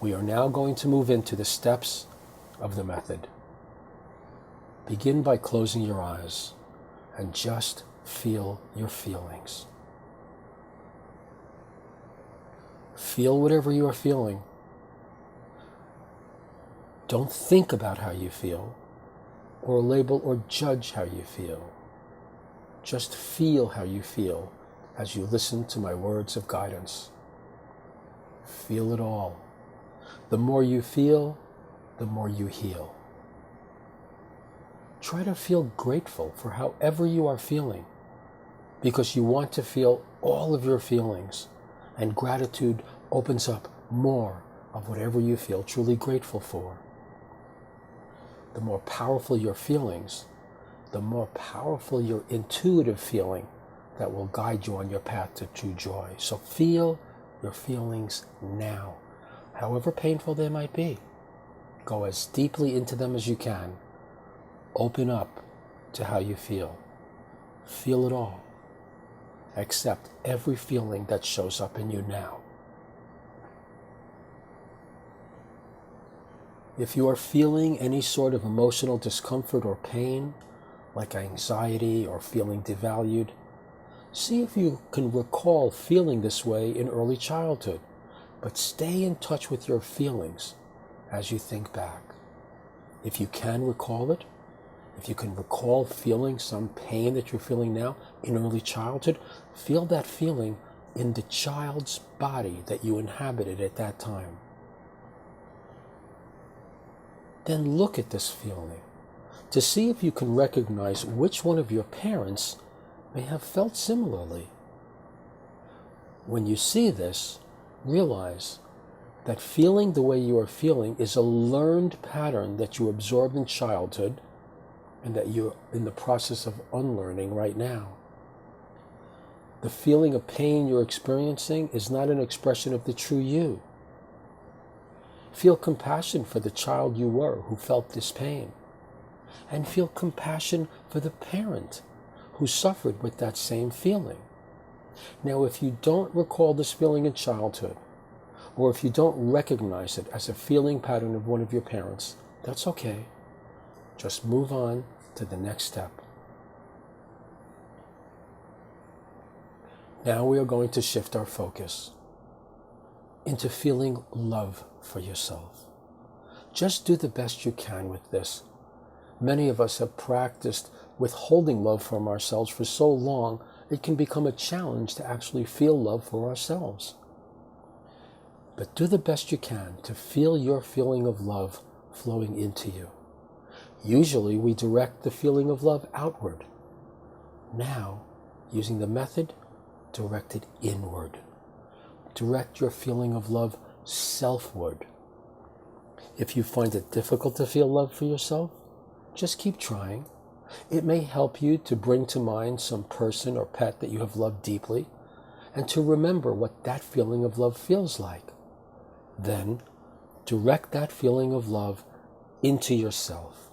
We are now going to move into the steps of the method. Begin by closing your eyes and just feel your feelings. Feel whatever you are feeling. Don't think about how you feel, or label or judge how you feel. Just feel how you feel as you listen to my words of guidance. Feel it all. The more you feel, the more you heal. Try to feel grateful for however you are feeling, because you want to feel all of your feelings, and gratitude opens up more of whatever you feel truly grateful for. The more powerful your feelings, the more powerful your intuitive feeling that will guide you on your path to true joy. So feel your feelings now, however painful they might be. Go as deeply into them as you can. Open up to how you feel. Feel it all. Accept every feeling that shows up in you now. If you are feeling any sort of emotional discomfort or pain, like anxiety or feeling devalued, see if you can recall feeling this way in early childhood, but stay in touch with your feelings as you think back. If you can recall it, if you can recall feeling some pain that you're feeling now in early childhood, feel that feeling in the child's body that you inhabited at that time. Then look at this feeling to see if you can recognize which one of your parents may have felt similarly. When you see this, realize that feeling the way you are feeling is a learned pattern that you absorbed in childhood and that you're in the process of unlearning right now. The feeling of pain you're experiencing is not an expression of the true you. Feel compassion for the child you were who felt this pain, and feel compassion for the parent who suffered with that same feeling. Now, if you don't recall this feeling in childhood, or if you don't recognize it as a feeling pattern of one of your parents, that's okay. Just move on to the next step. Now we are going to shift our focus into feeling love for yourself. Just do the best you can with this. Many of us have practiced withholding love from ourselves for so long, it can become a challenge to actually feel love for ourselves. But do the best you can to feel your feeling of love flowing into you. Usually we direct the feeling of love outward. Now, using the method, direct it inward. Direct your feeling of love selfward. If you find it difficult to feel love for yourself, just keep trying. It may help you to bring to mind some person or pet that you have loved deeply, and to remember what that feeling of love feels like. Then, direct that feeling of love into yourself.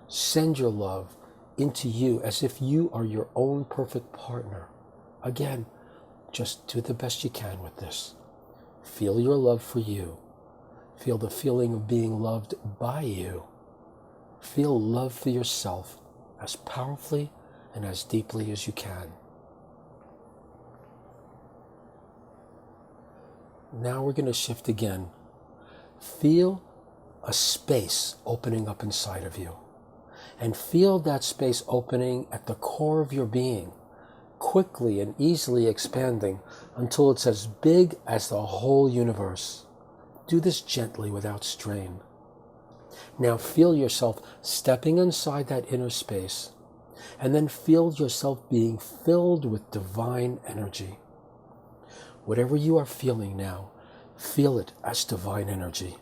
Send your love into you as if you are your own perfect partner. Again, just do the best you can with this. Feel your love for you. Feel the feeling of being loved by you. Feel love for yourself as powerfully and as deeply as you can. Now we're going to shift again. Feel a space opening up inside of you. And feel that space opening at the core of your being, quickly and easily expanding until it's as big as the whole universe. Do this gently without strain. Now feel yourself stepping inside that inner space, and then feel yourself being filled with divine energy. Whatever you are feeling now, feel it as divine energy.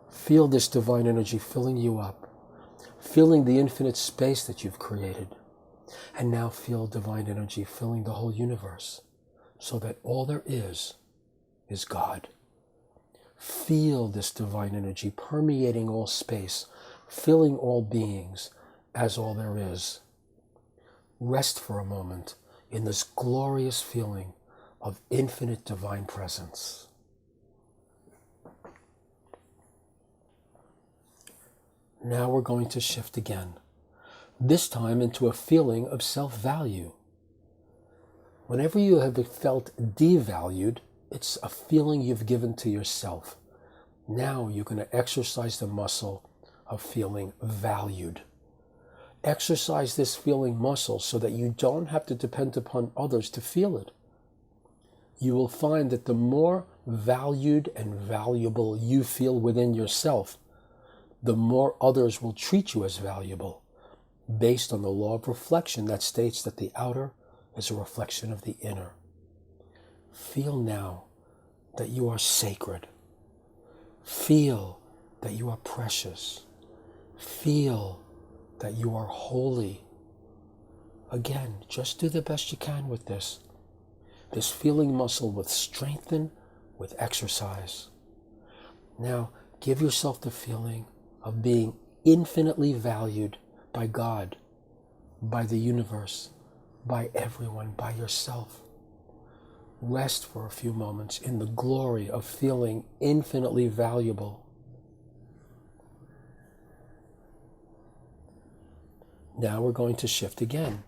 Feel this divine energy filling you up, filling the infinite space that you've created. And now feel divine energy filling the whole universe, so that all there is God. Feel this divine energy permeating all space, filling all beings as all there is. Rest for a moment in this glorious feeling of infinite divine presence. Now we're going to shift again, this time into a feeling of self-value. Whenever you have felt devalued, it's a feeling you've given to yourself. Now you're going to exercise the muscle of feeling valued. Exercise this feeling muscle so that you don't have to depend upon others to feel it. You will find that the more valued and valuable you feel within yourself, the more others will treat you as valuable, based on the law of reflection that states that the outer is a reflection of the inner. Feel now that you are sacred. Feel that you are precious. Feel that you are holy. Again, just do the best you can with this. This feeling muscle will strengthen with exercise. Now, give yourself the feeling of being infinitely valued by God, by the universe, by everyone, by yourself. Rest for a few moments in the glory of feeling infinitely valuable. Now we're going to shift again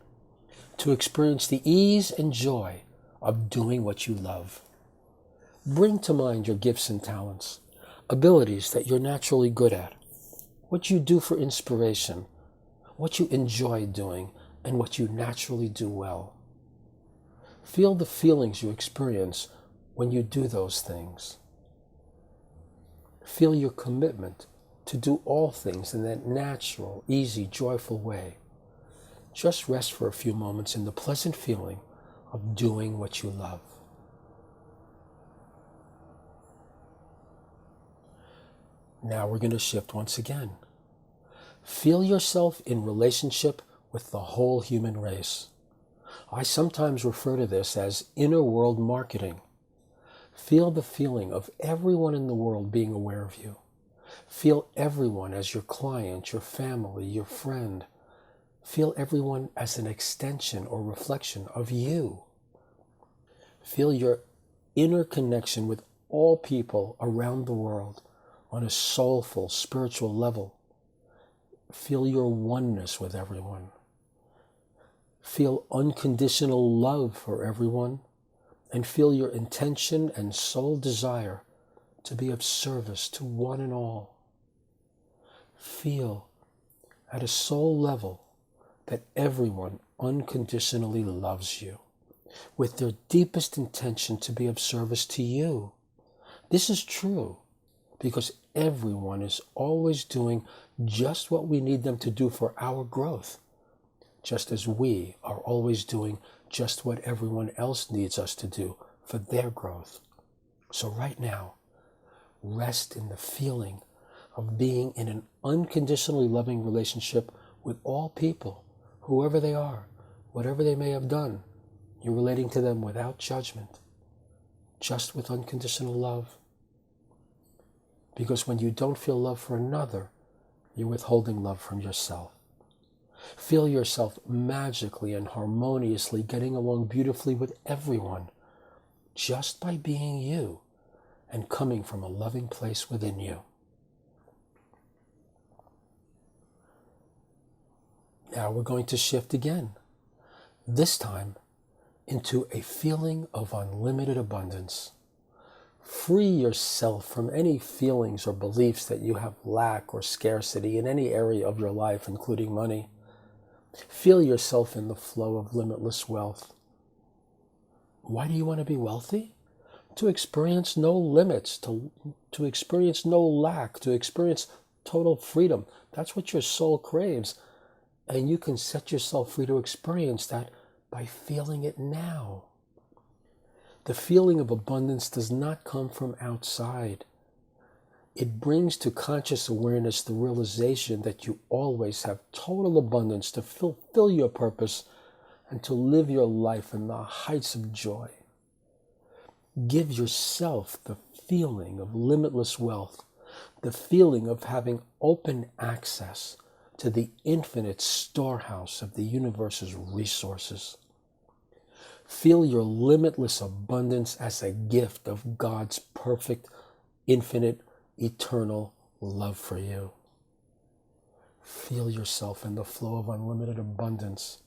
to experience the ease and joy of doing what you love. Bring to mind your gifts and talents, abilities that you're naturally good at, what you do for inspiration, what you enjoy doing, and what you naturally do well. Feel the feelings you experience when you do those things. Feel your commitment to do all things in that natural, easy, joyful way. Just rest for a few moments in the pleasant feeling of doing what you love. Now we're going to shift once again. Feel yourself in relationship with the whole human race. I sometimes refer to this as inner world marketing. Feel the feeling of everyone in the world being aware of you. Feel everyone as your client, your family, your friend. Feel everyone as an extension or reflection of you. Feel your inner connection with all people around the world on a soulful, spiritual level. Feel your oneness with everyone. Feel unconditional love for everyone, and feel your intention and soul desire to be of service to one and all. Feel at a soul level that everyone unconditionally loves you, with their deepest intention to be of service to you. This is true because everyone is always doing just what we need them to do for our growth, just as we are always doing just what everyone else needs us to do for their growth. So right now, rest in the feeling of being in an unconditionally loving relationship with all people, whoever they are, whatever they may have done. You're relating to them without judgment, just with unconditional love. Because when you don't feel love for another, you're withholding love from yourself. Feel yourself magically and harmoniously getting along beautifully with everyone, just by being you and coming from a loving place within you. Now we're going to shift again, this time into a feeling of unlimited abundance. Free yourself from any feelings or beliefs that you have lack or scarcity in any area of your life, including money. Feel yourself in the flow of limitless wealth. Why do you want to be wealthy? To experience no limits, to experience no lack, to experience total freedom. That's what your soul craves. And you can set yourself free to experience that by feeling it now. The feeling of abundance does not come from outside. It brings to conscious awareness the realization that you always have total abundance to fulfill your purpose and to live your life in the heights of joy. Give yourself the feeling of limitless wealth, the feeling of having open access to the infinite storehouse of the universe's resources. Feel your limitless abundance as a gift of God's perfect, infinite, eternal love for you. Feel yourself in the flow of unlimited abundance,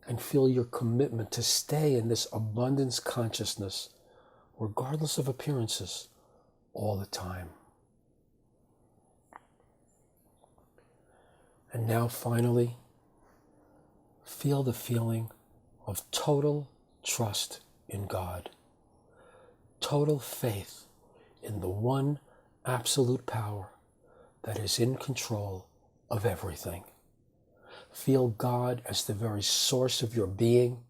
and feel your commitment to stay in this abundance consciousness, regardless of appearances, all the time. And now finally, feel the feeling of total trust in God, total faith in the one absolute power that is in control of everything. Feel God as the very source of your being,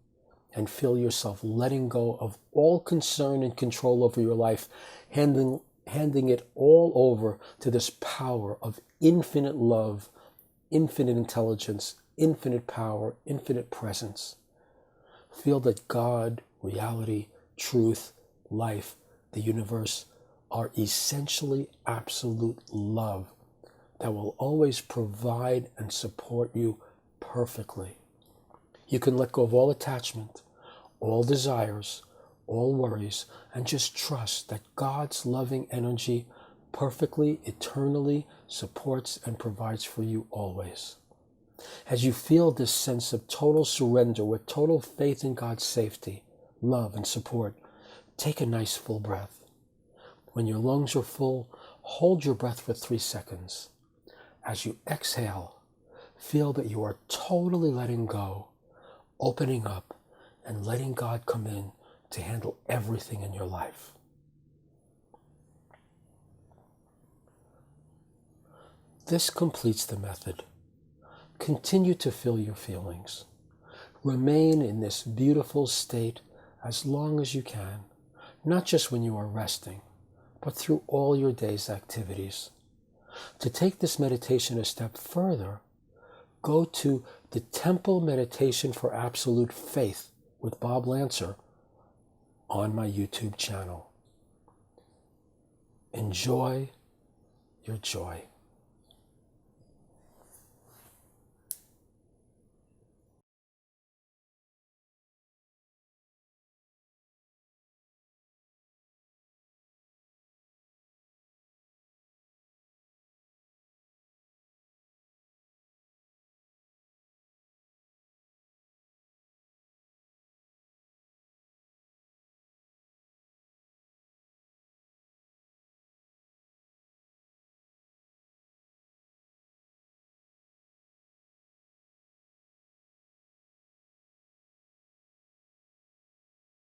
and feel yourself letting go of all concern and control over your life, handing it all over to this power of infinite love, infinite intelligence, infinite power, infinite presence. Feel that God, reality, truth, life, the universe are essentially absolute love that will always provide and support you perfectly. You can let go of all attachment, all desires, all worries, and just trust that God's loving energy perfectly, eternally supports and provides for you always. As you feel this sense of total surrender with total faith in God's safety, love, and support, take a nice full breath. When your lungs are full, hold your breath for 3 seconds. As you exhale, feel that you are totally letting go, opening up, and letting God come in to handle everything in your life. This completes the method. Continue to feel your feelings. Remain in this beautiful state as long as you can, not just when you are resting, but through all your day's activities. To take this meditation a step further, go to the Temple Meditation for Absolute Faith with Bob Lancer on my YouTube channel. Enjoy your joy.